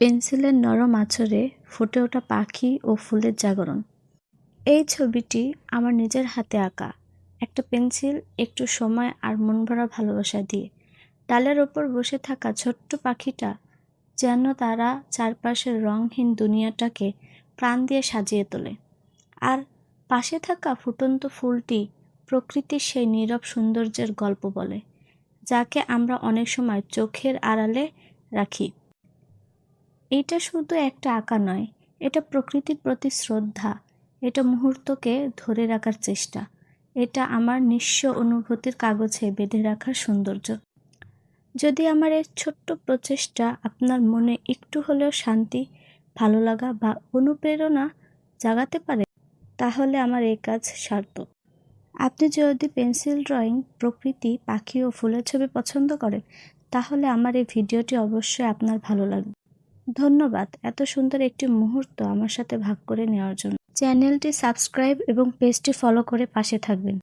পেন্সিলের নরম আঁচড়ে ফুটে ওঠা পাখি ও ফুলের জাগরণ। এই ছবিটি আমার নিজের হাতে আঁকা। একটা পেন্সিল, একটু সময় আর মন ভরা ভালোবাসা দিয়ে ডালের ওপর বসে থাকা ছোট্ট পাখিটা যেন তারা চারপাশের রঙহীন দুনিয়াটাকে প্রাণ দিয়ে সাজিয়ে তোলে। আর পাশে থাকা ফুটন্ত ফুলটি প্রকৃতির সেই নীরব সৌন্দর্যের গল্প বলে, যাকে আমরা অনেক সময় চোখের আড়ালে রাখি। এটা শুধু একটা আঁকা নয়, এটা প্রকৃতির প্রতি শ্রদ্ধা, এটা মুহূর্তকে ধরে রাখার চেষ্টা, এটা আমার নিঃস্ব অনুভূতির কাগজে বেঁধে রাখার সৌন্দর্য। যদি আমার এই ছোট্ট প্রচেষ্টা আপনার মনে একটু হলেও শান্তি, ভালো লাগা বা অনুপ্রেরণা জাগাতে পারে, তাহলে আমার এই কাজ সার্থক। আপনি যদি পেন্সিল ড্রয়িং, প্রকৃতি, পাখি ও ফুলের ছবি পছন্দ করেন, তাহলে আমার এই ভিডিওটি অবশ্যই আপনার ভালো লাগবে। ধন্যবাদ এত সুন্দর একটি মুহূর্ত আমার সাথে ভাগ করে নেওয়ার জন্য। চ্যানেলটি সাবস্ক্রাইব এবং পেজটি ফলো করে পাশে থাকবেন।